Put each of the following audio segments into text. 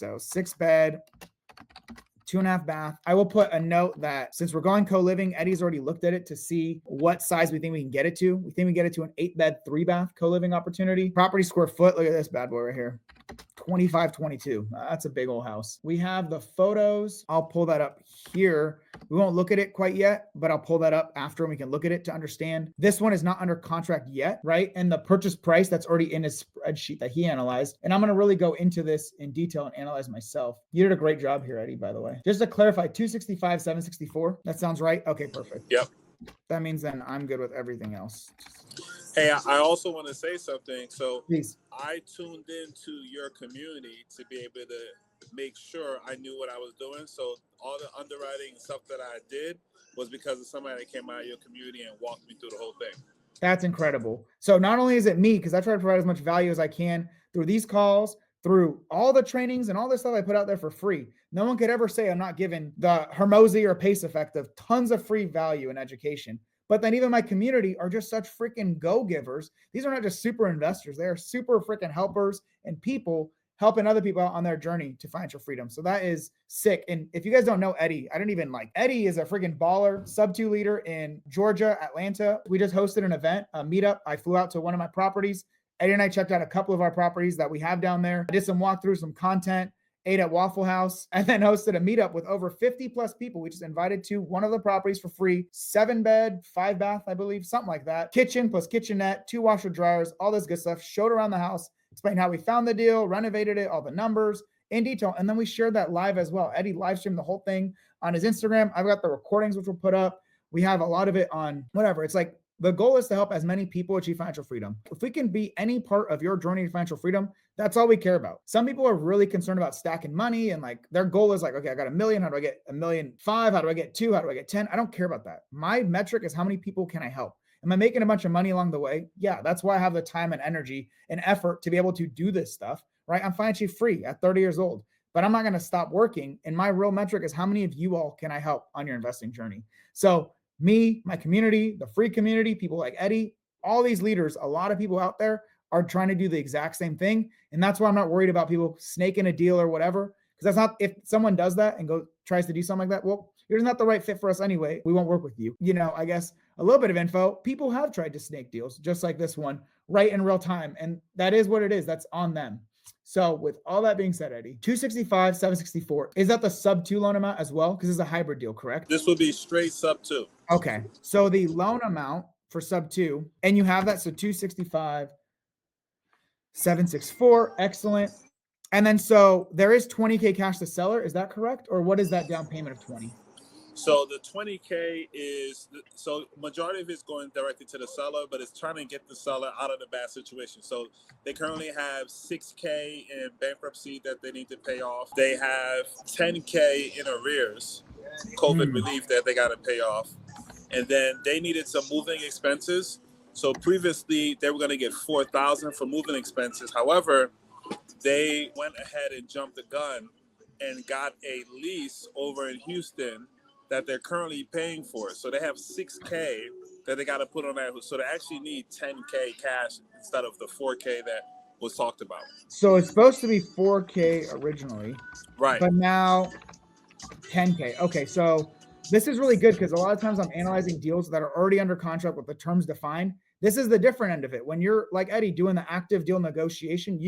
So 6 bed, 2.5 bath. I will put a note that since we're going co-living, Eddie's already looked at it to see what size we think we can get it to. We think we get it to an 8 bed, 3 bath co-living opportunity. Property square foot. Look at this bad boy right here. 2522. That's a big old house. We have the photos. I'll pull that up here. We won't look at it quite yet, but I'll pull that up after and we can look at it to understand. This one is not under contract yet, right? And the purchase price that's already in his spreadsheet that he analyzed. And I'm going to really go into this in detail and analyze myself. You did a great job here, Eddie, by the way. Just to clarify, 265, 764. That sounds right? Okay, perfect. Yep. That means then I'm good with everything else. Hey, I also want to say something. So Please. I tuned into your community to be able to make sure I knew what I was doing. So all the underwriting stuff that I did was because of somebody that came out of your community and walked me through the whole thing. That's incredible. So not only is it me, because I try to provide as much value as I can through these calls, through all the trainings and all this stuff I put out there for free. No one could ever say I'm not giving the Hermosi or Pace effect of tons of free value in education. But then even my community are just such freaking go-givers. These are not just super investors. They are super freaking helpers and people helping other people out on their journey to financial freedom. So that is sick. And if you guys don't know Eddie, Eddie is a freaking baller, sub-2 leader in Georgia, Atlanta. We just hosted an event, a meetup. I flew out to one of my properties. Eddie and I checked out a couple of our properties that we have down there. I did some walkthroughs, some content, ate at Waffle House, and then hosted a meetup with over 50 plus people. We just invited to one of the properties for free, 7 bed, 5 bath, I believe, something like that. Kitchen plus kitchenette, 2 washer dryers, all this good stuff. Showed around the house, explained how we found the deal, renovated it, all the numbers in detail. And then we shared that live as well. Eddie live streamed the whole thing on his Instagram. I've got the recordings, which we'll put up. We have a lot of it on whatever. It's like, the goal is to help as many people achieve financial freedom. If we can be any part of your journey to financial freedom, that's all we care about. Some people are really concerned about stacking money and like their goal is like, okay, I got $1 million. How do I get $1.5 million? How do I get 2? How do I get 10? I don't care about that. My metric is how many people can I help? Am I making a bunch of money along the way? Yeah, that's why I have the time and energy and effort to be able to do this stuff, right? I'm financially free at 30 years old, but I'm not going to stop working. And my real metric is how many of you all can I help on your investing journey? So me, my community, the free community, people like Eddie, all these leaders, a lot of people out there are trying to do the exact same thing. And that's why I'm not worried about people snaking a deal or whatever. Because that's not, if someone does that and tries to do something like that, well, you're not the right fit for us anyway. We won't work with you. You know, I guess a little bit of info. People have tried to snake deals just like this one right in real time. And that is what it is. That's on them. So with all that being said, Eddie, 265, 764, is that the sub-2 loan amount as well? Because it's a hybrid deal, correct? This would be straight sub-2. Okay. So the loan amount for sub-2, and you have that. So 265, 764, excellent. And then so there is $20K cash to seller. Is that correct? Or what is that down payment of 20? So the $20K is, so majority of it's going directly to the seller, but it's trying to get the seller out of the bad situation. So they currently have $6K in bankruptcy that they need to pay off. They have $10K in arrears, COVID relief that they got to pay off. And then they needed some moving expenses. So previously they were going to get $4,000 for moving expenses. However, they went ahead and jumped the gun and got a lease over in Houston that they're currently paying for. So they have $6K that they got to put on that. So they actually need $10K cash instead of the $4K that was talked about. So it's supposed to be $4K originally, right? But now $10K. Okay, so this is really good because a lot of times I'm analyzing deals that are already under contract with the terms defined. This is the different end of it. When you're like Eddie doing the active deal negotiation,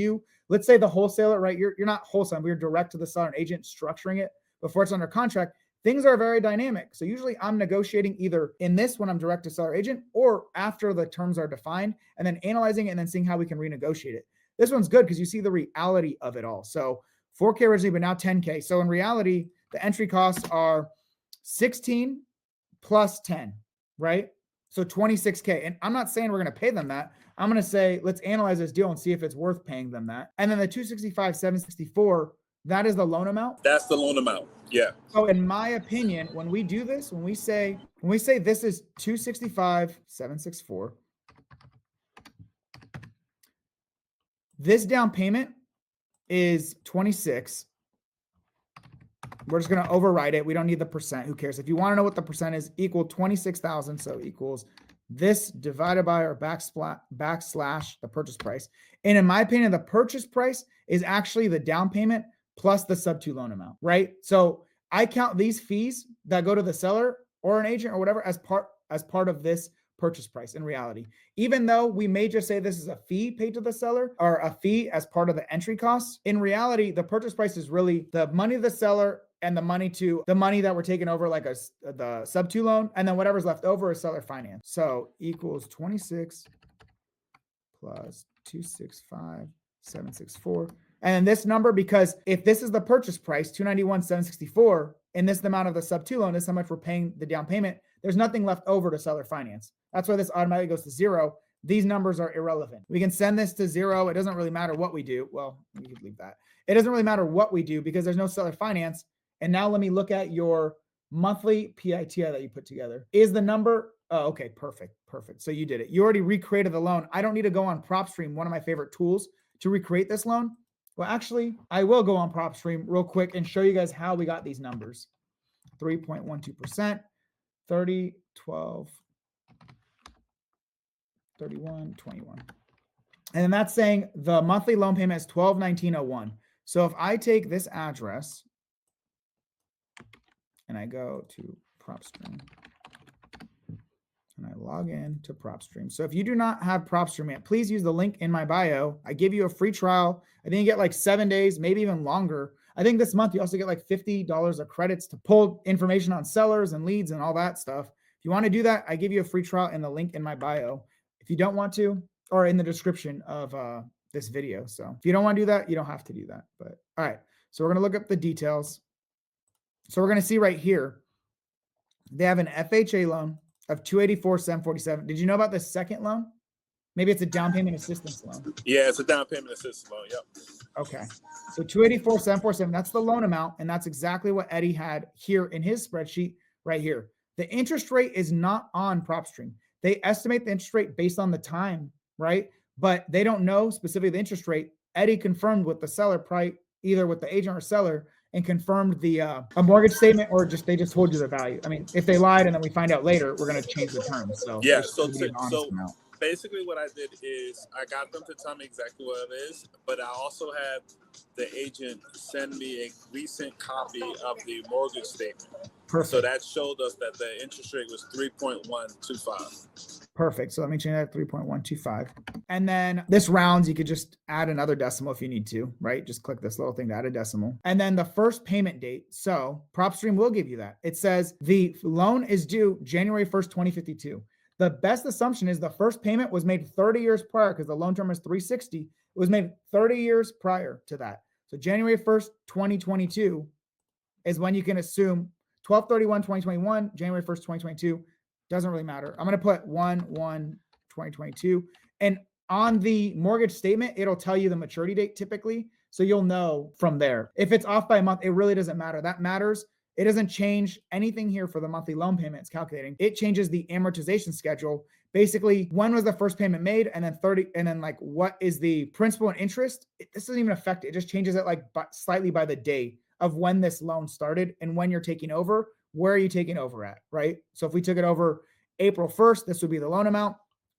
let's say the wholesaler, right? You're not wholesaling, we're direct to the seller and agent structuring it before it's under contract. Things are very dynamic. So usually I'm negotiating either in this when I'm direct to seller agent or after the terms are defined and then analyzing it and then seeing how we can renegotiate it. This one's good because you see the reality of it all. So 4K originally, but now 10K. So in reality, the entry costs are 16 plus 10, right? So 26K. And I'm not saying we're going to pay them that. I'm going to say, let's analyze this deal and see if it's worth paying them that. And then the 265, 764, that is the loan amount? That's the loan amount. Yeah. So in my opinion, when we do this, when we say this is 265, 764, this down payment is 26. We're just going to override it. We don't need the percent. Who cares? If you want to know what the percent is, equal 26,000. So equals this divided by our backslash the purchase price. And in my opinion, the purchase price is actually the down payment plus the sub 2 loan amount, right? So I count these fees that go to the seller or an agent or whatever as part of this purchase price in reality. Even though we may just say this is a fee paid to the seller or a fee as part of the entry costs, in reality, the purchase price is really the money to the seller and the money that we're taking over, like the sub 2 loan, and then whatever's left over is seller finance. So equals 26 plus 265,764. And then this number, because if this is the purchase price, 291,764, and this is the amount of the sub 2 loan, this is how much we're paying the down payment, there's nothing left over to seller finance. That's why this automatically goes to 0. These numbers are irrelevant. We can send this to 0. It doesn't really matter what we do. Well, we could leave that. It doesn't really matter what we do because there's no seller finance. And now let me look at your monthly PITI that you put together. Is the number, oh, okay, perfect. So you did it. You already recreated the loan. I don't need to go on PropStream, one of my favorite tools, to recreate this loan. Well, actually, I will go on PropStream real quick and show you guys how we got these numbers. 3.12%, 30, 12, 31, 21. And then that's saying the monthly loan payment is $12,1901. So if I take this address and I go to PropStream and I log in to PropStream. So if you do not have PropStream yet, please use the link in my bio. I give you a free trial. I think you get like 7 days, maybe even longer. I think this month you also get like $50 of credits to pull information on sellers and leads and all that stuff. If you want to do that, I give you a free trial in the link in my bio. If you don't want to, or in the description of this video. So if you don't want to do that, you don't have to do that. But all right, so we're going to look up the details. So we're going to see right here, they have an FHA loan of $284,747. Did you know about the second loan? Maybe it's a down payment assistance loan. Yeah, it's a down payment assistance loan. Yep. Okay. So $284,747, that's the loan amount. And that's exactly what Eddie had here in his spreadsheet right here. The interest rate is not on PropStream. They estimate the interest rate based on the time, right? But they don't know specifically the interest rate. Eddie confirmed with the seller, probably either with the agent or seller, and confirmed the a mortgage statement, or they just told you the value. I mean, if they lied and then we find out later, we're going to change the terms. So yeah, so basically what I did is I got them to tell me exactly what it is, but I also had the agent send me a recent copy of the mortgage statement. Perfect. So that showed us that the interest rate was 3.125. Perfect. So let me change that to 3.125. And then this rounds, you could just add another decimal if you need to, right? Just click this little thing to add a decimal. And then the first payment date. So PropStream will give you that. It says the loan is due January 1st, 2052. The best assumption is the first payment was made 30 years prior because the loan term is 360. It was made 30 years prior to that. So January 1st, 2022 is when you can assume 12/31/2021, January 1st, 2022. Doesn't really matter. I'm going to put 1/1/2022. And on the mortgage statement, it'll tell you the maturity date typically. So you'll know from there. If it's off by a month, it really doesn't matter. That matters. It doesn't change anything here for the monthly loan payment it's calculating. It changes the amortization schedule. Basically, when was the first payment made, and then 30, and then like what is the principal and interest? This doesn't even affect it. It just changes it like slightly by the day of when this loan started and when you're taking over. Where are you taking over at, right? So if we took it over April 1st, this would be the loan amount.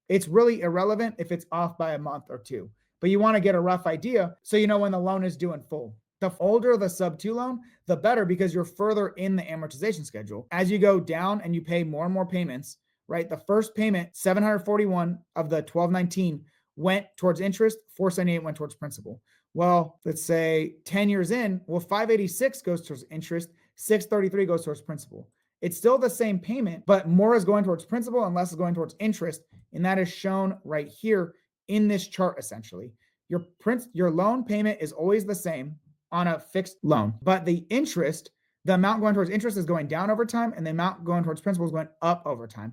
It's really irrelevant if it's off by a month or two, but you want to get a rough idea so you know when the loan is due in full. The older the sub 2 loan, the better, because you're further in the amortization schedule. As you go down and you pay more and more payments, right? The first payment, 741 of the 1219 went towards interest, 478 went towards principal. Well, let's say 10 years in, 586 goes towards interest, 633 goes towards principal. It's still the same payment, but more is going towards principal and less is going towards interest. And that is shown right here in this chart, essentially. Your loan payment is always the same on a fixed loan, but the interest, the amount going towards interest is going down over time, and the amount going towards principal is going up over time.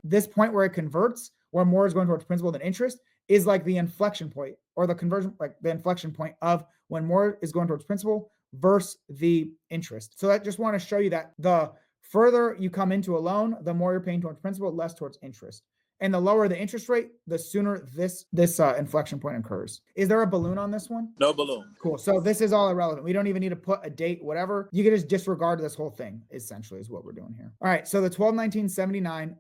This point where it converts, where more is going towards principal than interest, is like the inflection point, or the conversion, like the inflection point of when more is going towards principal versus the interest. So I just want to show you that the further you come into a loan, the more you're paying towards principal, less towards interest. And the lower the interest rate, the sooner this inflection point occurs. Is there a balloon on this one? No balloon. Cool. So this is all irrelevant. We don't even need to put a date, whatever. You can just disregard this whole thing, essentially, is what we're doing here. All right. So the 12/19/79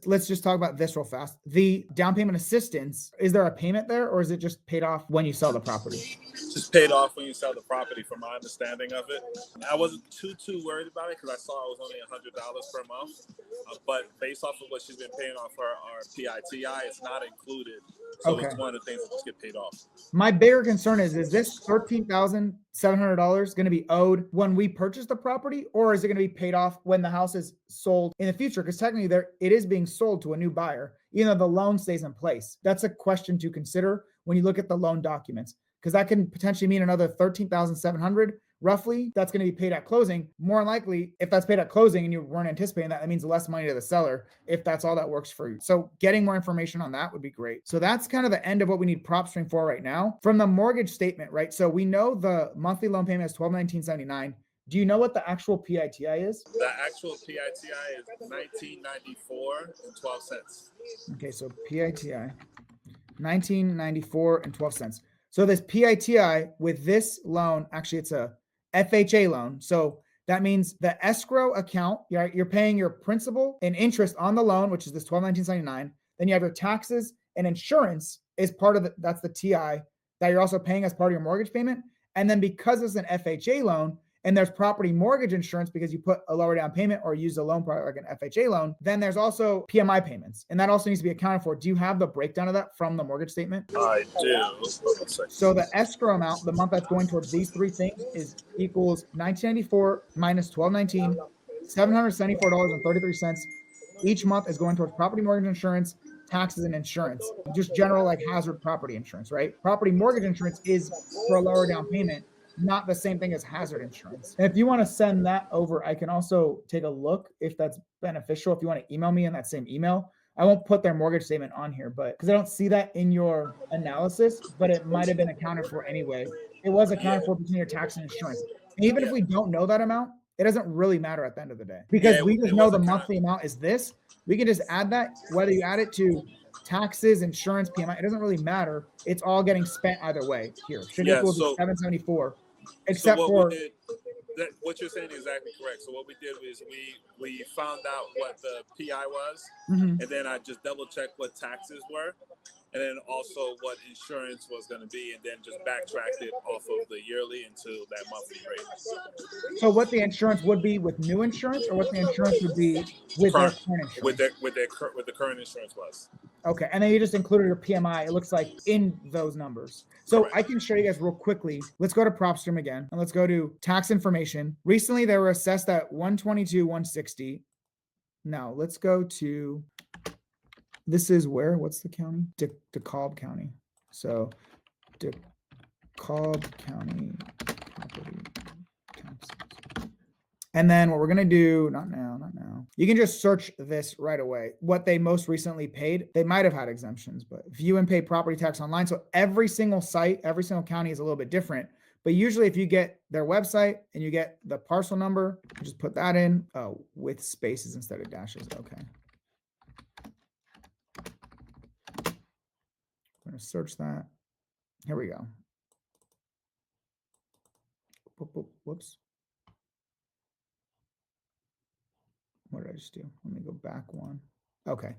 let's just talk about this real fast. The down payment assistance, is there a payment there, or is it just paid off when you sell the property? Just paid off when you sell the property, from my understanding of it. I wasn't too worried about it because I saw it was only $100 per month. But based off of what she's been paying off our PITI, it's not included. So Okay. it's one of the things that just get paid off. My bigger concern is this $13,700 going to be owed when we purchase the property, or is it going to be paid off when the house is sold in the future? Because technically it is being sold to a new buyer, even though the loan stays in place. That's a question to consider when you look at the loan documents, because that can potentially mean another $13,700 roughly that's going to be paid at closing. More than likely, if that's paid at closing and you weren't anticipating that, that means less money to the seller if that's all that works for you. So getting more information on that would be great. So that's kind of the end of what we need PropStream for right now. From the mortgage statement, right? So we know the monthly loan payment is $1,219.79. Do you know what the actual PITI is? The actual PITI is $19.94.12. Okay, so PITI, $19.94.12. So this PITI with this loan, actually it's a FHA loan. So that means the escrow account, you're paying your principal and interest on the loan, which is this $12,1979. Then you have your taxes and insurance is part of that's the TI that you're also paying as part of your mortgage payment. And then because it's an FHA loan and there's property mortgage insurance because you put a lower down payment or use a loan product like an FHA loan, then there's also PMI payments. And that also needs to be accounted for. Do you have the breakdown of that from the mortgage statement? I do. So the escrow amount, the month that's going towards these three things equals $1,994 minus $1,219, $774.33. Each month is going towards property mortgage insurance, taxes, and insurance. Just general like hazard property insurance, right? Property mortgage insurance is for a lower down payment, not the same thing as hazard insurance. And if you want to send that over, I can also take a look if that's beneficial. If you want to email me in that same email, I won't put their mortgage statement on here, but because I don't see that in your analysis, but it might have been accounted for anyway. It was accounted for between your tax and insurance. And even if we don't know that amount, it doesn't really matter at the end of the day, because we just know the monthly amount is this. We can just add that, whether you add it to taxes, insurance, PMI, it doesn't really matter. It's all getting spent either way here. Should equal to 774. Except for what you're saying is exactly correct. So what we did was we found out what the PI was, and then I just double checked what taxes were, and then also what insurance was going to be, and then just backtracked it off of the yearly into that monthly rate. So what the insurance would be with new insurance, or what the insurance would be with their current insurance? With the current insurance was. Okay, and then you just included your PMI, it looks like, in those numbers. So correct. I can show you guys real quickly. Let's go to PropStream again, and let's go to tax information. Recently, they were assessed at $122,160. Now, let's go to, this is where, what's the county? DeKalb County. So, DeKalb County property taxes. And then what we're going to do, not now. You can just search this right away. What they most recently paid, they might have had exemptions, but view and pay property tax online. So every single site, every single county is a little bit different. But usually if you get their website and you get the parcel number, just put that in with spaces instead of dashes. Okay. I'm going to search that. Here we go. Whoops. What did I just do? Let me go back one. Okay.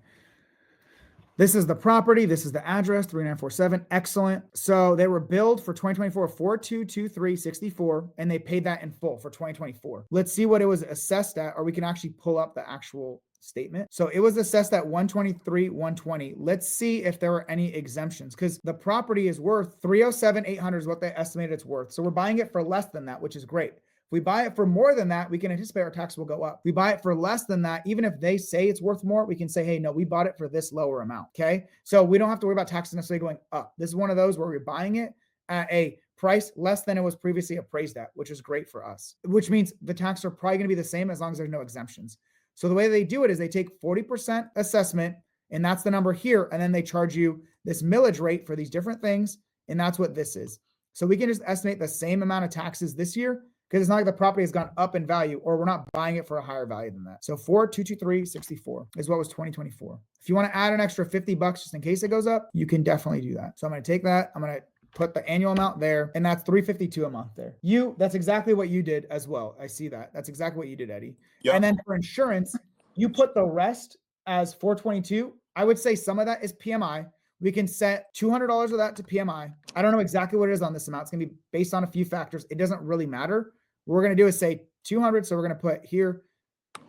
This is the property. This is the address, 3947. Excellent. So they were billed for 2024, 422364, and they paid that in full for 2024. Let's see what it was assessed at, or we can actually pull up the actual statement. So it was assessed at 123,120. Let's see if there were any exemptions, because the property is worth 307,800 is what they estimated it's worth. So we're buying it for less than that, which is great. If we buy it for more than that, we can anticipate our tax will go up. If we buy it for less than that, even if they say it's worth more, we can say, hey, no, we bought it for this lower amount. Okay. So we don't have to worry about taxes necessarily going up. This is one of those where we're buying it at a price less than it was previously appraised at, which is great for us, which means the taxes are probably going to be the same as long as there's no exemptions. So the way they do it is they take 40% assessment, and that's the number here. And then they charge you this millage rate for these different things. And that's what this is. So we can just estimate the same amount of taxes this year, because it's not like the property has gone up in value, or we're not buying it for a higher value than that. So 4,223.64 is what was 2024. If you want to add an extra $50 just in case it goes up, you can definitely do that. So I'm going to take that. I'm going to put the annual amount there, and that's $352 a month there. That's exactly what you did as well. I see that. That's exactly what you did, Eddie. Yep. And then for insurance, you put the rest as 422. I would say some of that is PMI. We can set $200 of that to PMI. I don't know exactly what it is on this amount. It's going to be based on a few factors. It doesn't really matter. What we're going to do is say 200. So we're going to put here,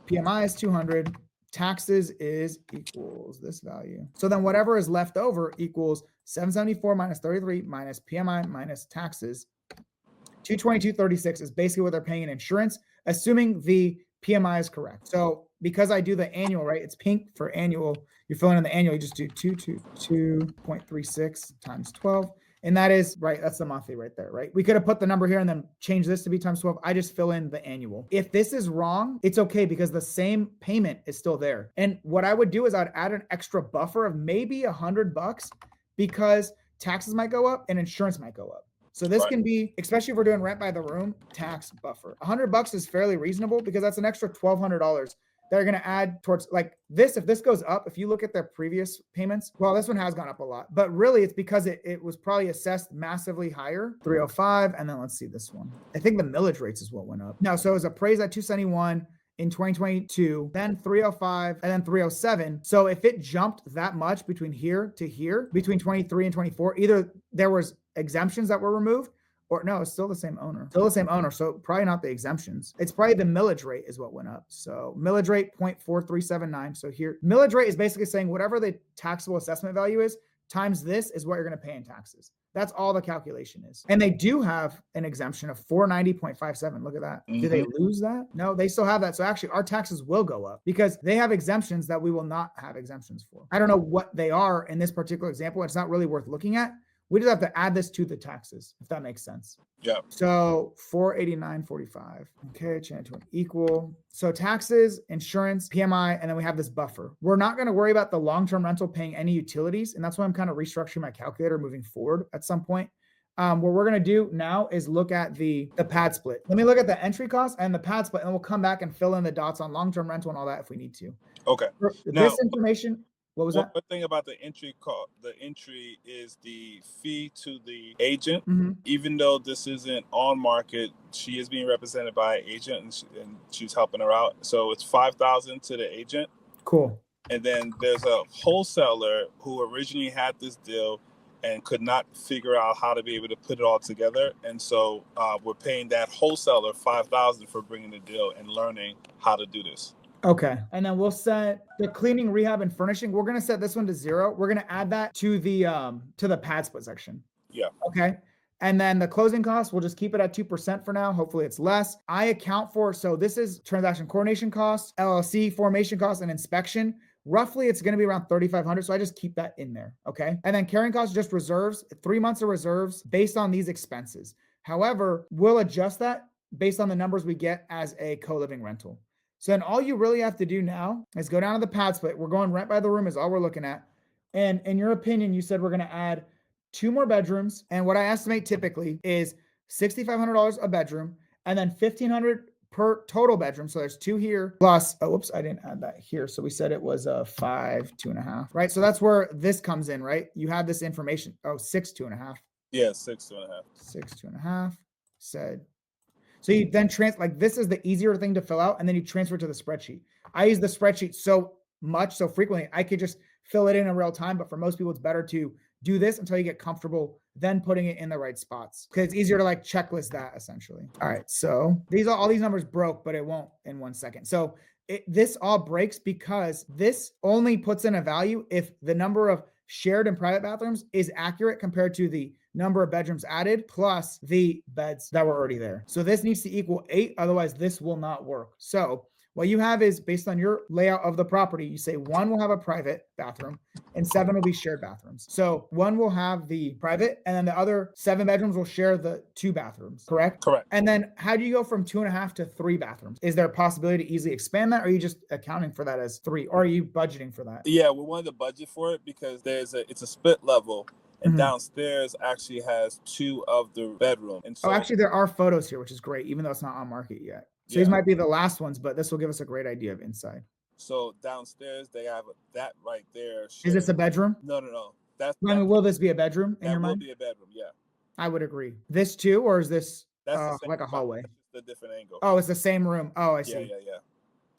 PMI is 200. Taxes is equals this value. So then whatever is left over equals 774 minus 33 minus PMI minus taxes. 222.36 is basically what they're paying in insurance, assuming the PMI is correct. So because I do the annual, right? It's pink for annual. You're filling in the annual. You just do 222.36 times 12. And that is right. That's the monthly right there, right? We could have put the number here and then change this to be times 12. I just fill in the annual. If this is wrong, it's okay because the same payment is still there. And what I would do is I'd add an extra buffer of maybe $100 because taxes might go up and insurance might go up. So this can be, especially if we're doing rent by the room, tax buffer. $100 is fairly reasonable because that's an extra $1,200 they're going to add towards like this. If this goes up, if you look at their previous payments, well, this one has gone up a lot, but really it's because it was probably assessed massively higher, 305. And then let's see this one. I think the millage rates is what went up. No, so it was appraised at 271 in 2022, then 305, and then 307. So if it jumped that much between here to here, between 23 and 24, either there was exemptions that were removed, or no, it's still the same owner. Still the same owner. So probably not the exemptions. It's probably the millage rate is what went up. So millage rate 0.4379. So here, millage rate is basically saying whatever the taxable assessment value is, times this is what you're going to pay in taxes. That's all the calculation is. And they do have an exemption of 490.57. Look at that. Mm-hmm. Do they lose that? No, they still have that. So actually our taxes will go up because they have exemptions that we will not have exemptions for. I don't know what they are in this particular example. It's not really worth looking at. We just have to add this to the taxes, if that makes sense. Yeah. So 489.45. Okay, change to an equal. So taxes, insurance, PMI, and then we have this buffer. We're not going to worry about the long-term rental paying any utilities. And that's why I'm kind of restructuring my calculator moving forward at some point. What we're going to do now is look at the pad split. Let me look at the entry cost and the pad split, and we'll come back and fill in the dots on long-term rental and all that if we need to. Okay. This information... What was that? One thing about the entry is the fee to the agent. Mm-hmm. Even though this isn't on market, she is being represented by an agent and she's helping her out. So it's $5,000 to the agent. Cool. And then there's a wholesaler who originally had this deal and could not figure out how to be able to put it all together. And so we're paying that wholesaler $5,000 for bringing the deal and learning how to do this. Okay. And then we'll set the cleaning, rehab, and furnishing. We're going to set this one to 0. We're going to add that to the pad split section. Yeah. Okay. And then the closing costs, we'll just keep it at 2% for now. Hopefully it's less. I account for, so this is transaction coordination costs, LLC formation costs, and inspection. Roughly, it's going to be around $3,500. So I just keep that in there. Okay. And then carrying costs, just reserves, 3 months of reserves based on these expenses. However, we'll adjust that based on the numbers we get as a co-living rental. So then all you really have to do now is go down to the pad split. We're going rent by the room is all we're looking at. And in your opinion, you said we're going to add 2 more bedrooms. And what I estimate typically is $6,500 a bedroom and then $1,500 per total bedroom. So there's 2 here plus, I didn't add that here. So we said it was a 5, 2.5, right? So that's where this comes in, right? You have this information. 6, 2.5. Yeah, 6, 2.5. 6, 2.5 said. So you then this is the easier thing to fill out, and then you transfer to the spreadsheet. I use the spreadsheet so frequently, I could just fill it in real time. But for most people, it's better to do this until you get comfortable, then putting it in the right spots because it's easier to checklist that essentially. All right, so all these numbers broke, but it won't in 1 second. So this all breaks because this only puts in a value if the number of shared and private bathrooms is accurate compared to the number of bedrooms added plus the beds that were already there. So this needs to equal 8. Otherwise, this will not work. So what you have is based on your layout of the property, you say 1 will have a private bathroom and 7 will be shared bathrooms. So 1 will have the private and then the other 7 bedrooms will share the 2 bathrooms, correct? Correct. And then how do you go from 2.5 to 3 bathrooms? Is there a possibility to easily expand that? Or are you just accounting for that as 3? Or are you budgeting for that? Yeah, we wanted to budget for it because it's a split level. And downstairs actually has 2 of the bedroom. And so, actually, there are photos here, which is great, even though it's not on market yet. So these might be the last ones, but this will give us a great idea of inside. So downstairs, they have that right there. Is this a bedroom? No. Will this be a bedroom in your mind? That will be a bedroom, yeah. I would agree. This too, or is this like a hallway? That's just a different angle. Oh, it's the same room. Oh, I see. Yeah.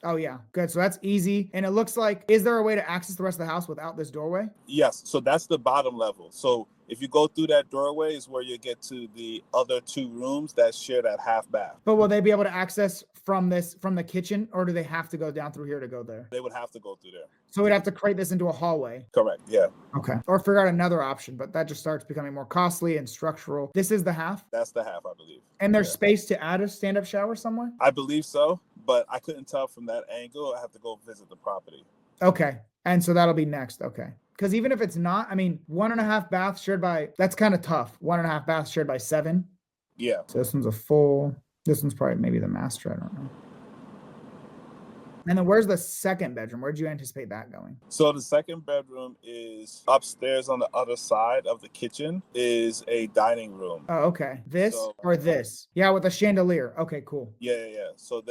Oh yeah, good. So that's easy. And it looks like, is there a way to access the rest of the house without this doorway? Yes, so that's the bottom level. So if you go through that doorway is where you get to the other two rooms that share that half bath. But will they be able to access from the kitchen, or do they have to go down through here to go there? They would have to go through there. So we'd have to create this into a hallway. Correct. Yeah. Okay. Or figure out another option, but that just starts becoming more costly and structural. This is the half. That's the half, I believe. And there's space to add a stand-up shower somewhere? I believe so, but I couldn't tell from that angle. I have to go visit the property. Okay. And so that'll be next. Okay. Because even if it's not, I mean, 1.5 baths shared by, that's kind of tough. 1.5 baths shared by 7. Yeah. So this one's a full, this one's probably maybe the master. I don't know. And then where's the second bedroom? Where'd you anticipate that going? So the second bedroom is upstairs on the other side of the kitchen is a dining room. Oh, okay. This or this? Yeah, with a chandelier. Okay, cool. Yeah. So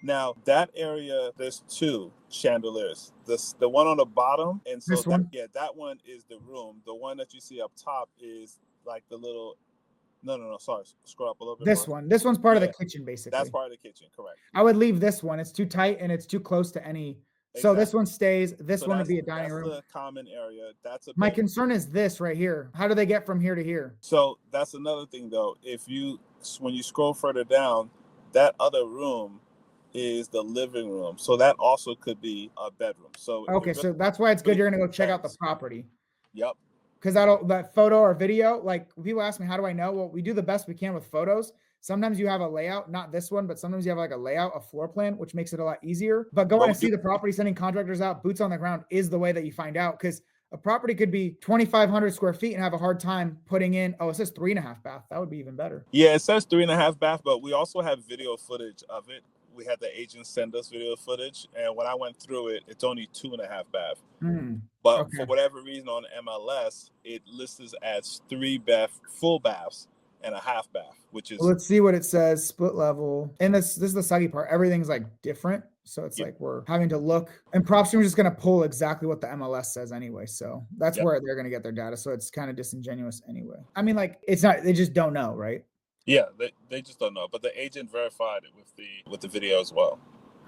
now that area, there's 2 chandeliers. The one on the bottom, and so This one? that one is the room. The one that you see up top is like the little. No. Sorry, scroll up a little bit. This one. This one's part of the kitchen, basically. That's part of the kitchen, correct. I would leave this one. It's too tight and it's too close to any. So this one stays. This one would be a dining room. That's the common area. My concern is this right here. How do they get from here to here? So that's another thing, though. When you scroll further down, that other room is the living room. So that also could be a bedroom. So okay, so that's why it's good. You're gonna go check out the property. Yep. Because that photo or video, like people ask me, how do I know? Well, we do the best we can with photos. Sometimes you have a layout, not this one, but sometimes you have like a layout, a floor plan, which makes it a lot easier. But going to see the property, sending contractors out, boots on the ground is the way that you find out. Because a property could be 2,500 square feet and have a hard time putting in, it says 3.5 bath. That would be even better. Yeah, it says 3.5 bath, but we also have video footage of it. We had the agent send us video footage, and when I went through it, it's only 2.5 bath. But for whatever reason on MLS, it lists as 3 bath, full baths, and a half bath, which is. Well, let's see what it says. Split level, and this is the sucky part. Everything's like different, so it's like we're having to look. And PropStream is just going to pull exactly what the MLS says anyway, so that's where they're going to get their data. So it's kind of disingenuous anyway. I mean, like it's not. They just don't know, right? Yeah, they just don't know. But the agent verified it with the video as well.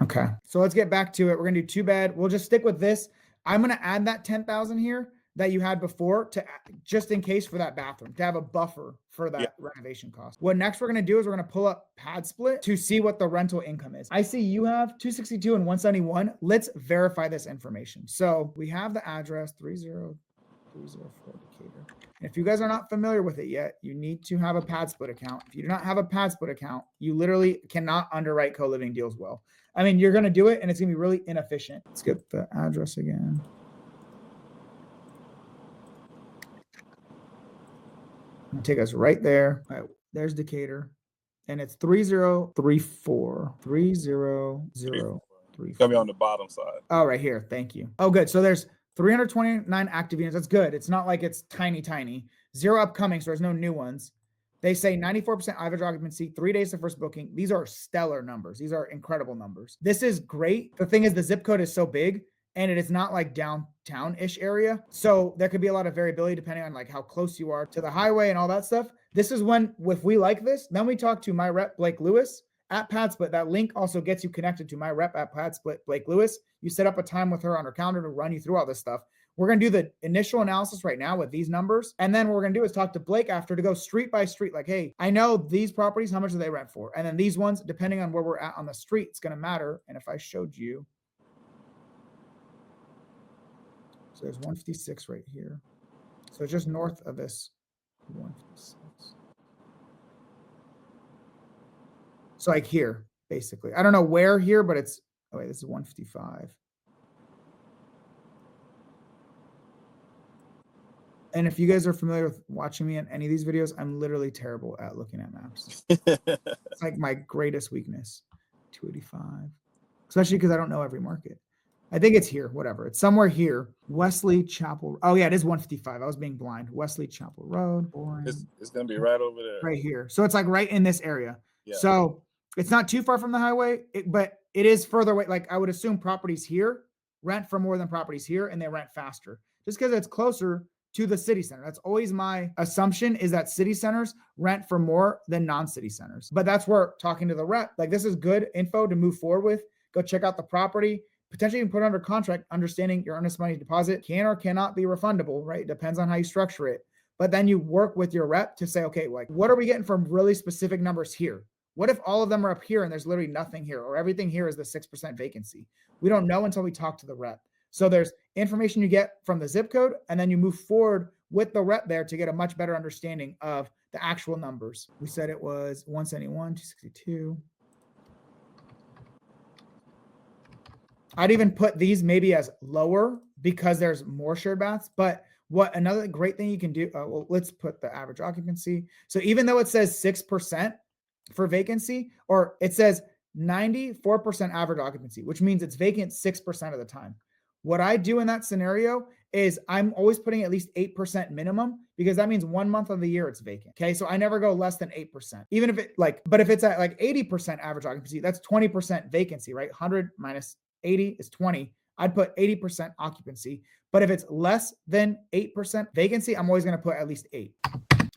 Okay, so let's get back to it. We're gonna do 2-bed. We'll just stick with this. I'm gonna add that 10,000 here that you had before to just in case for that bathroom to have a buffer for that renovation cost. What next we're gonna do is we're gonna pull up pad split to see what the rental income is. I see you have 262 and 171. Let's verify this information. So we have the address 30304 Decatur. And if you guys are not familiar with it yet, you need to have a pad split account. If you do not have a pad split account, you literally cannot underwrite co-living deals well. I mean, you're going to do it and it's going to be really inefficient. Let's get the address again. I'll take us right there. All right, there's Decatur. And it's 3034. 3034. It's going to be on the bottom side. Oh, right here. Thank you. Oh, good. So there's 329 active units. That's good. It's not like it's tiny. 0 upcoming, so there's no new ones. They say 94% average occupancy, 3 days to first booking. These are stellar numbers. These are incredible numbers. This is great. The thing is the zip code is so big and it is not like downtown-ish area. So there could be a lot of variability depending on like how close you are to the highway and all that stuff. This is when, if we like this, then we talk to my rep, Blake Lewis, at PadSplit. That link also gets you connected to my rep at PadSplit, Blake Lewis. You set up a time with her on her calendar to run you through all this stuff. We're going to do the initial analysis right now with these numbers. And then what we're going to do is talk to Blake after to go street by street. Like, hey, I know these properties, how much do they rent for? And then these ones, depending on where we're at on the street, it's going to matter. And if I showed you, so there's 156 right here. So just north of this 156. So like here, basically. I don't know where here, but it's, oh wait, this is 155. And if you guys are familiar with watching me in any of these videos, I'm literally terrible at looking at maps. It's like my greatest weakness. 285. Especially because I don't know every market. I think it's here, whatever. It's somewhere here. Wesley Chapel. Oh yeah, it is 155. I was being blind. Wesley Chapel Road. Boring. It's going to be right over there. Right here. So it's like right in this area. Yeah. So it's not too far from the highway, but it is further away. Like I would assume properties here rent for more than properties here and they rent faster just because it's closer to the city center. That's always my assumption, is that city centers rent for more than non-city centers. But that's where talking to the rep, like this is good info to move forward with, go check out the property, potentially even put it under contract, understanding your earnest money deposit can or cannot be refundable, right? It depends on how you structure it. But then you work with your rep to say, okay, like, what are we getting from really specific numbers here? What if all of them are up here and there's literally nothing here, or everything here is the 6% vacancy? We don't know until we talk to the rep. So there's information you get from the zip code, and then you move forward with the rep there to get a much better understanding of the actual numbers. We said it was 171, 262. I'd even put these maybe as lower because there's more shared baths. But what another great thing you can do, well, let's put the average occupancy. So even though it says 6% for vacancy, or it says 94% average occupancy, which means it's vacant 6% of the time. What I do in that scenario is I'm always putting at least 8% minimum, because that means 1 month of the year it's vacant. Okay. So I never go less than 8%, even if it but if it's at like 80% average occupancy, that's 20% vacancy, right? 100 minus 80 is 20. I'd put 80% occupancy. But if it's less than 8% vacancy, I'm always going to put at least 8.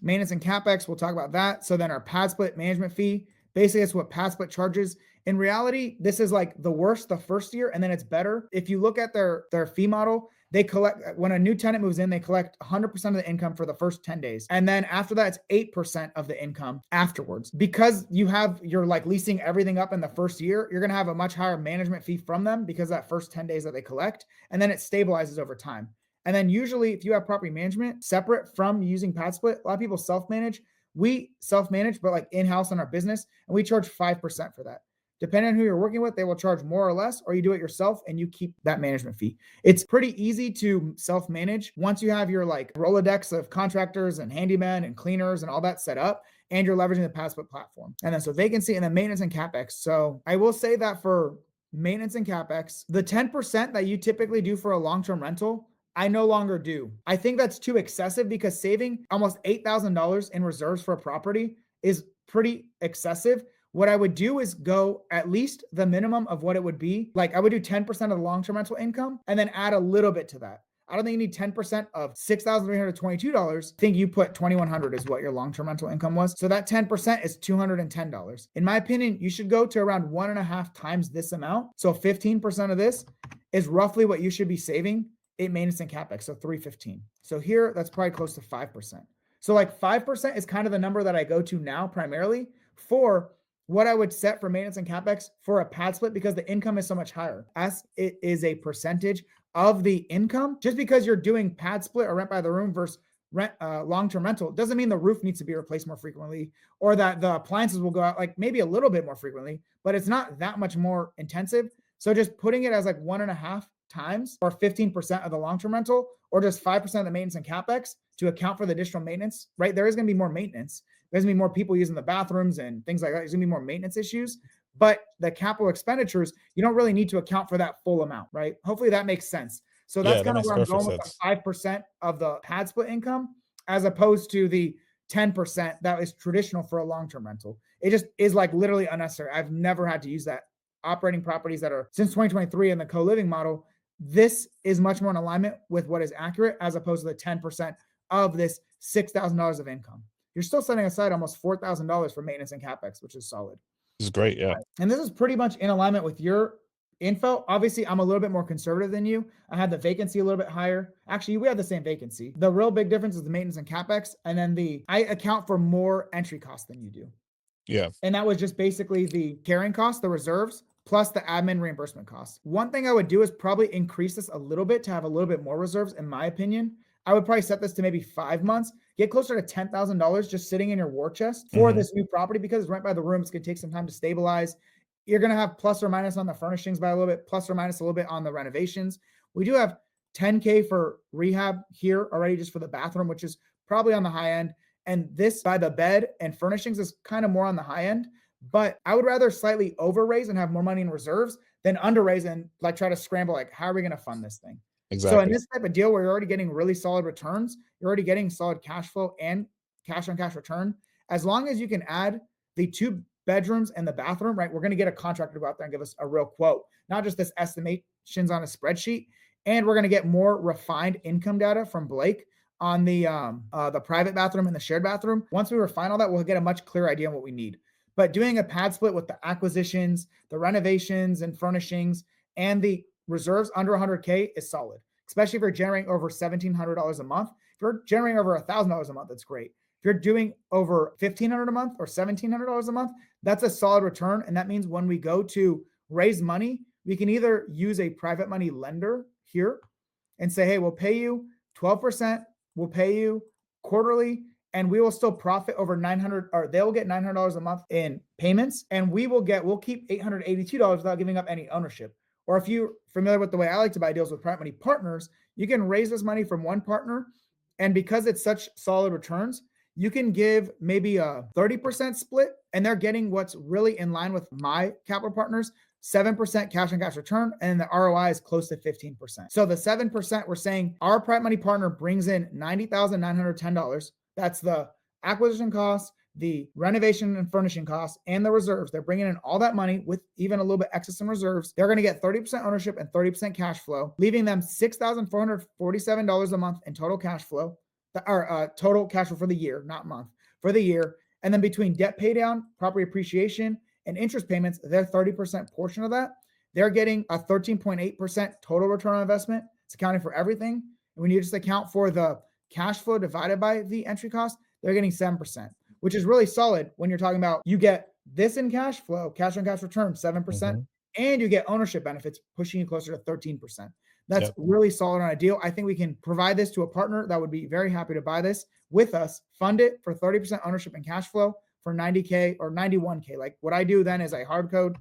Maintenance and CapEx, we'll talk about that. So then our pad split management fee, basically it's what pad split charges. In reality, this is like the worst the first year, and then it's better. If you look at their fee model, they collect, when a new tenant moves in, they collect 100% of the income for the first 10 days. And then after that, it's 8% of the income afterwards. Because you're like leasing everything up in the first year, you're going to have a much higher management fee from them because that first 10 days that they collect, and then it stabilizes over time. And then usually if you have property management separate from using pad split, a lot of people self-manage. We self-manage, but like in-house on our business, and we charge 5% for that. Depending on who you're working with, they will charge more or less, or you do it yourself and you keep that management fee. It's pretty easy to self-manage once you have your like Rolodex of contractors and handymen and cleaners and all that set up, and you're leveraging the pad split platform. And then so vacancy, and then maintenance and CapEx. So I will say that for maintenance and CapEx, the 10% that you typically do for a long-term rental, I no longer do. I think that's too excessive, because saving almost $8,000 in reserves for a property is pretty excessive. What I would do is go at least the minimum of what it would be. Like I would do 10% of the long-term rental income and then add a little bit to that. I don't think you need 10% of $6,322. I think you put $2,100 is what your long-term rental income was. So that 10% is $210. In my opinion, you should go to around 1.5 times this amount. So 15% of this is roughly what you should be saving in maintenance and CapEx. So $315. So here, that's probably close to 5%. So like 5% is kind of the number that I go to now primarily for what I would set for maintenance and CapEx for a pad split, because the income is so much higher. As it is a percentage of the income, just because you're doing pad split or rent by the room versus rent long-term rental doesn't mean the roof needs to be replaced more frequently, or that the appliances will go out like maybe a little bit more frequently, but it's not that much more intensive. So just putting it as like 1.5 times or 15% of the long-term rental, or just 5% of the maintenance and CapEx to account for the additional maintenance, right? There is going to be more maintenance. There's going to be more people using the bathrooms and things like that. There's going to be more maintenance issues, but the capital expenditures, you don't really need to account for that full amount, right? Hopefully that makes sense. So that's kind of where I'm going with the 5% of the pad split income, as opposed to the 10% that is traditional for a long-term rental. It just is like literally unnecessary. I've never had to use that. Operating properties that are since 2023 in the co-living model, this is much more in alignment with what is accurate, as opposed to the 10% of this $6,000 of income. You're still setting aside almost $4,000 for maintenance and CapEx, which is solid. This is great. Yeah. And this is pretty much in alignment with your info. Obviously, I'm a little bit more conservative than you. I had the vacancy a little bit higher. Actually, we have the same vacancy. The real big difference is the maintenance and CapEx. And then I account for more entry costs than you do. Yeah. And that was just basically the carrying costs, the reserves, plus the admin reimbursement costs. One thing I would do is probably increase this a little bit to have a little bit more reserves, in my opinion. I would probably set this to maybe 5 months, get closer to $10,000 just sitting in your war chest for this new property, because it's rent by the room. It's going to take some time to stabilize. You're going to have plus or minus on the furnishings by a little bit, plus or minus a little bit on the renovations. We do have $10K for rehab here already, just for the bathroom, which is probably on the high end. And this by the bed and furnishings is kind of more on the high end, but I would rather slightly overraise and have more money in reserves than underraise and like try to scramble, like, how are we going to fund this thing? Exactly. So in this type of deal where you're already getting really solid returns, you're already getting solid cash flow and cash on cash return. As long as you can add the 2 bedrooms and the bathroom, right? We're going to get a contractor to go out there and give us a real quote, not just this estimations on a spreadsheet. And we're going to get more refined income data from Blake on the private bathroom and the shared bathroom. Once we refine all that, we'll get a much clearer idea on what we need. But doing a pad split with the acquisitions, the renovations and furnishings, and the reserves under 100K is solid, especially if you're generating over $1,700 a month. If you're generating over $1,000 a month, that's great. If you're doing over $1,500 a month or $1,700 a month, that's a solid return. And that means when we go to raise money, we can either use a private money lender here and say, hey, we'll pay you 12%, we'll pay you quarterly, and we will still profit over 900, or they'll get $900 a month in payments, and we'll keep $882 without giving up any ownership. Or if you're familiar with the way I like to buy deals with private money partners, you can raise this money from one partner, and because it's such solid returns, you can give maybe a 30% split, and they're getting what's really in line with my capital partners, 7% cash on cash return, and the ROI is close to 15%. So the 7%, we're saying our private money partner brings in $90,910. That's the acquisition costs, the renovation and furnishing costs, and the reserves. They're bringing in all that money with even a little bit excess in reserves. They're going to get 30% ownership and 30% cash flow, leaving them $6,447 a month in total cash flow, or total cash flow for the year, not month, for the year. And then between debt pay down, property appreciation, and interest payments, their 30% portion of that, they're getting a 13.8% total return on investment. It's accounting for everything. And when you just account for the cash flow divided by the entry cost, they're getting 7%, which is really solid when you're talking about you get this in cash flow, cash on cash return, 7%, and you get ownership benefits pushing you closer to 13%. That's really solid on a deal. I think we can provide this to a partner that would be very happy to buy this with us, fund it for 30% ownership and cash flow for 90K or 91K. Like what I do then is I hard code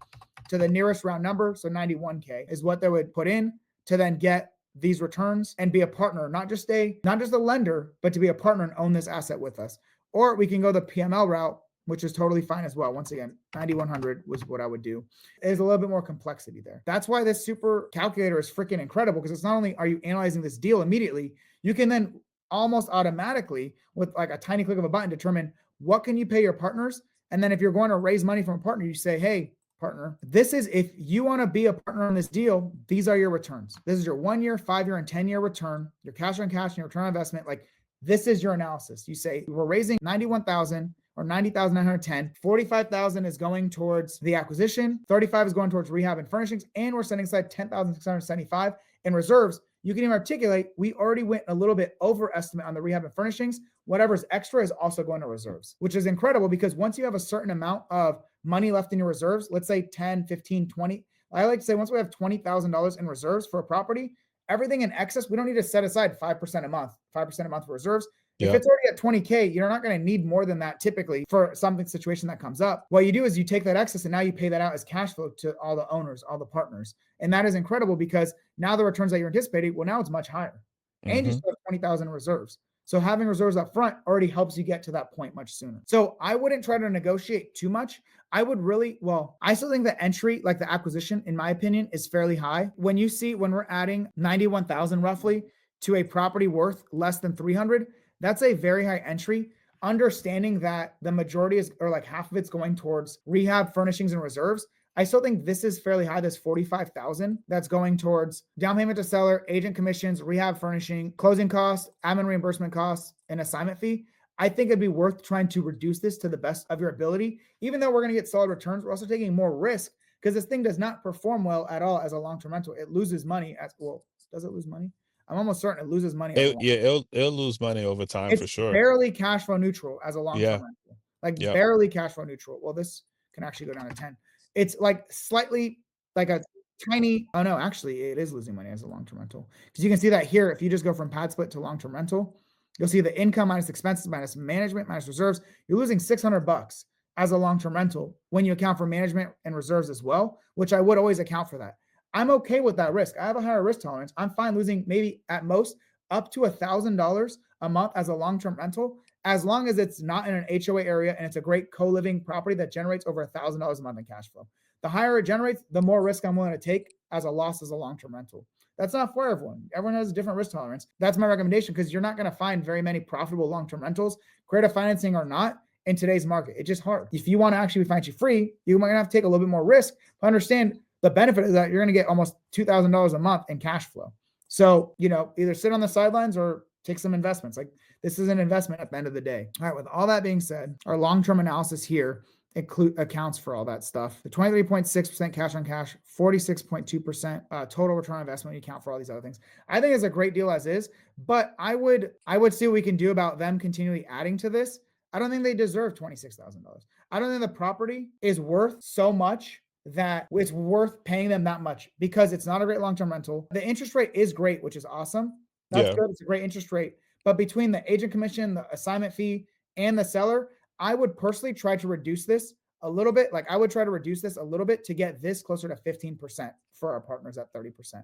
to the nearest round number. So 91K is what they would put in to then get these returns and be a partner, not just a lender, but to be a partner and own this asset with us. Or we can go the PML route, which is totally fine as well. Once again, 9,100 was what I would do. There's a little bit more complexity there. That's why this super calculator is freaking incredible, because it's not only are you analyzing this deal immediately, you can then almost automatically with like a tiny click of a button determine what can you pay your partners. And then if you're going to raise money from a partner, you say, hey, partner, this is, if you want to be a partner on this deal, these are your returns. This is your 1 year, 5 year, and 10 year return, your cash on cash and your return on investment. Like this is your analysis. You say we're raising 91,000 or 90,910, 45,000 is going towards the acquisition, 35 is going towards rehab and furnishings, and we're setting aside 10,675 in reserves. You can even articulate, we already went a little bit overestimate on the rehab and furnishings. Whatever's extra is also going to reserves, which is incredible because once you have a certain amount of money left in your reserves, let's say 10, 15, 20. I like to say once we have $20,000 in reserves for a property, everything in excess, we don't need to set aside 5% a month for reserves. If it's already at 20K, you're not going to need more than that typically for something situation that comes up. What you do is you take that excess and now you pay that out as cash flow to all the owners, all the partners. And that is incredible because now the returns that you're anticipating, well, now it's much higher. And you still have 20,000 reserves. So having reserves up front already helps you get to that point much sooner. So I wouldn't try to negotiate too much. I would really, I still think the entry, like the acquisition, in my opinion, is fairly high. When we're adding 91,000 roughly to a property worth less than 300, that's a very high entry. Understanding that the majority is, or like half of it's going towards rehab, furnishings, and reserves. I still think this is fairly high, this 45,000 that's going towards down payment to seller, agent commissions, rehab, furnishing, closing costs, admin reimbursement costs, and assignment fee. I think it'd be worth trying to reduce this to the best of your ability. Even though we're going to get solid returns, we're also taking more risk because this thing does not perform well at all as a long-term rental. It loses money as well. Does it lose money? I'm almost certain it loses money. It'll lose money over time for sure. Barely cash flow neutral as a long-term rental. Like barely cash flow neutral. Well, this can actually go down to 10. It's like slightly like a tiny, oh no, actually it is losing money as a long-term rental. Because you can see that here, if you just go from pad split to long-term rental, you'll see the income minus expenses, minus management, minus reserves, you're losing $600 as a long-term rental when you account for management and reserves as well, which I would always account for that. I'm okay with that risk. I have a higher risk tolerance. I'm fine losing maybe at most up to $1,000 a month as a long-term rental, as long as it's not in an HOA area and it's a great co-living property that generates over $1,000 a month in cash flow. The higher it generates, the more risk I'm willing to take as a loss as a long-term rental. That's not for everyone. Everyone has a different risk tolerance. That's my recommendation because you're not going to find very many profitable long-term rentals, creative financing or not, in today's market. It's just hard. If you want to actually be financially free, you might have to take a little bit more risk, but understand the benefit is that you're going to get almost $2,000 a month in cash flow. So, either sit on the sidelines or take some investments. Like this is an investment at the end of the day. All right. With all that being said, our long-term analysis here accounts for all that stuff. The 23.6% cash on cash, 46.2% total return on investment when you account for all these other things. I think it's a great deal as is, but I would see what we can do about them continually adding to this. I don't think they deserve $26,000. I don't think the property is worth so much that it's worth paying them that much, because it's not a great long-term rental. The interest rate is great, which is awesome. That's good. It's a great interest rate. But between the agent commission, the assignment fee, and the seller, I would personally try to reduce this a little bit. Like, I would try to reduce this a little bit to get this closer to 15% for our partners at 30%.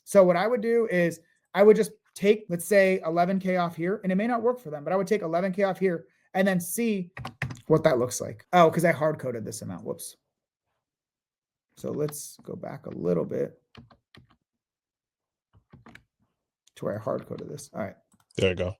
So what I would do is I would just take, let's say, 11K off here, and it may not work for them, but I would take 11K off here and then see what that looks like. Oh, because I hard coded this amount. Whoops. So let's go back a little bit to where I hard coded this. All right. There you go.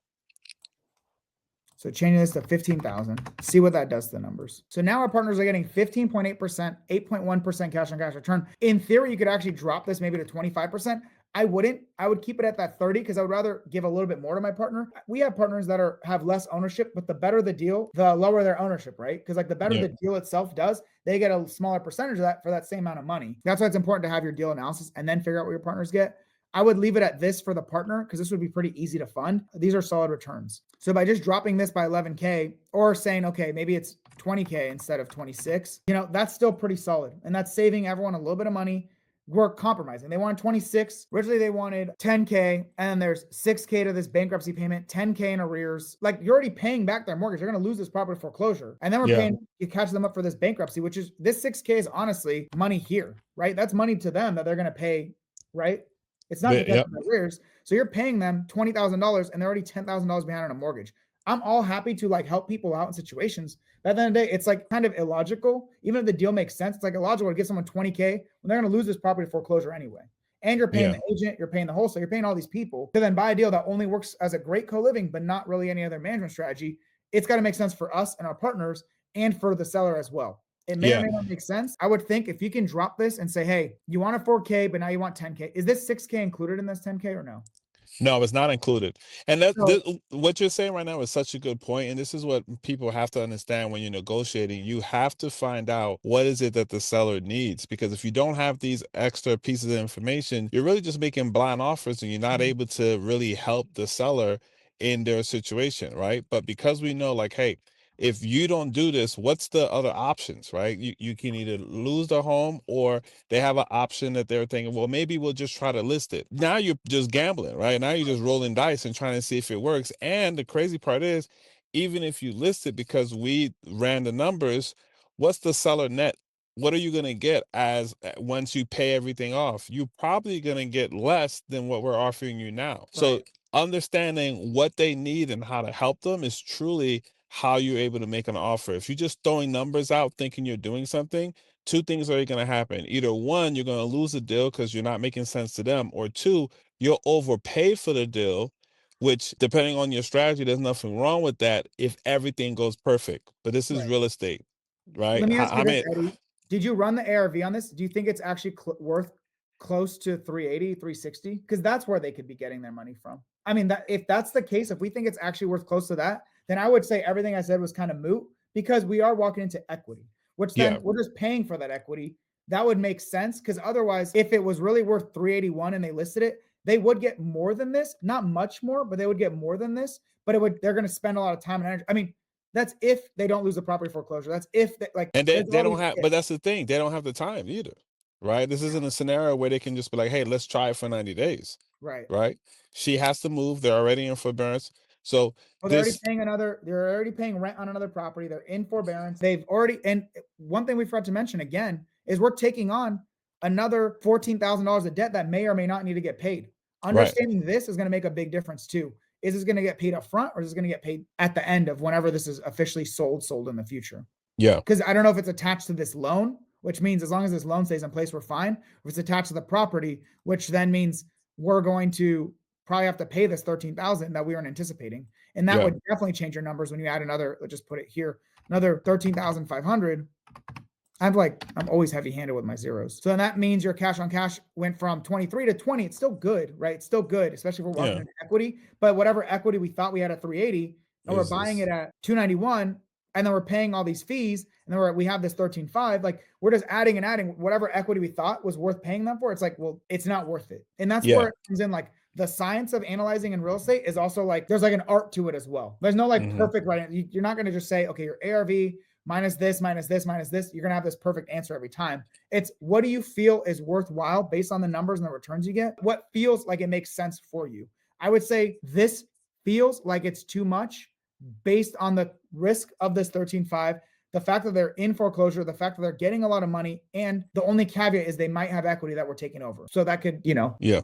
So changing this to 15,000, see what that does to the numbers. So now our partners are getting 15.8%, 8.1% cash on cash return. In theory, you could actually drop this maybe to 25%. I wouldn't. I would keep it at that 30 because I would rather give a little bit more to my partner. We have partners that have less ownership, but the better the deal, the lower their ownership, right? Because like the better the deal itself does, they get a smaller percentage of that for that same amount of money. That's why it's important to have your deal analysis and then figure out what your partners get. I would leave it at this for the partner because this would be pretty easy to fund. These are solid returns. So by just dropping this by 11K or saying, okay, maybe it's 20K instead of 26, that's still pretty solid. And that's saving everyone a little bit of money. We're compromising. They wanted 26. Originally, they wanted 10K, and then there's 6K to this bankruptcy payment, 10K in arrears. Like, you're already paying back their mortgage. They're going to lose this property foreclosure. And then we're paying, you catch them up for this bankruptcy, which is this 6K is honestly money here, right? That's money to them that they're going to pay, right? It's not because of the arrears. So you're paying them $20,000 and they're already $10,000 behind on a mortgage. I'm all happy to like help people out in situations. But at the end of the day, it's like kind of illogical. Even if the deal makes sense, it's like illogical to give someone 20K when they're going to lose this property to foreclosure anyway. And you're paying the agent, you're paying the wholesale, you're paying all these people to then buy a deal that only works as a great co-living, but not really any other management strategy. It's got to make sense for us and our partners and for the seller as well. It may or may not make sense. I would think if you can drop this and say, hey, you want a 4K, but now you want 10K. Is this 6K included in this 10K or no? No, it's not included. And what you're saying right now is such a good point. And this is what people have to understand when you're negotiating. You have to find out what is it that the seller needs. Because if you don't have these extra pieces of information, you're really just making blind offers and you're not able to really help the seller in their situation, right? But because we know, like, hey, if you don't do this, what's the other options, right? You can either lose the home or they have an option that they're thinking, well, maybe we'll just try to list it. Now you're just gambling, right? Now you're just rolling dice and trying to see if it works. And the crazy part is, even if you list it, because we ran the numbers, what's the seller net? What are you going to get as once you pay everything off? You're probably going to get less than what we're offering you now. So understanding what they need and how to help them is truly how you're able to make an offer. If you're just throwing numbers out thinking you're doing something, two things are going to happen. Either one, you're going to lose the deal because you're not making sense to them, or two, you'll overpay for the deal, which depending on your strategy, there's nothing wrong with that if everything goes perfect. But this is real estate, right? Let me ask you this, Eddie. Did you run the ARV on this? Do you think it's actually worth close to 380, 360? Because that's where they could be getting their money from. I mean, if that's the case, if we think it's actually worth close to that, then I would say everything I said was kind of moot because we are walking into equity, which then we're just paying for that equity. That would make sense because otherwise, if it was really worth 381 and they listed it, they would get more than this, not much more, but they would get more than this, but they're going to spend a lot of time and energy. I mean, that's if they don't lose the property foreclosure. That's if they and they don't have, but that's the thing. They don't have the time either, right? This isn't a scenario where they can just be like, hey, let's try it for 90 days. Right. She has to move. They're already in forbearance. So they're already paying rent on another property. They're in forbearance. And one thing we forgot to mention again is we're taking on another $14,000 of debt that may or may not need to get paid. Understanding this is going to make a big difference too. Is this going to get paid up front or is this going to get paid at the end of whenever this is officially sold in the future? Yeah. Because I don't know if it's attached to this loan, which means as long as this loan stays in place, we're fine. If it's attached to the property, which then means we're going to probably have to pay this $13,000 that we weren't anticipating. And that would definitely change your numbers when you add another, let's just put it here, another $13,500. I'm always heavy handed with my zeros. So then that means your cash on cash went from 23 to 20. It's still good, right? It's still good, especially if we're walking into equity. But whatever equity we thought we had at 380, and we're buying it at 291. and then we're paying all these fees, and then we have this 13.5, like we're just adding and adding whatever equity we thought was worth paying them for. It's like, well, it's not worth it. And that's where it comes in. Like the science of analyzing in real estate is also like, there's like an art to it as well. There's no like perfect right. You're not going to just say, okay, your ARV minus this, minus this, minus this, you're going to have this perfect answer every time. It's what do you feel is worthwhile based on the numbers and the returns you get? What feels like it makes sense for you? I would say this feels like it's too much based on the risk of this 13.5, the fact that they're in foreclosure, the fact that they're getting a lot of money, and the only caveat is they might have equity that we're taking over. So that could, you know. Yeah.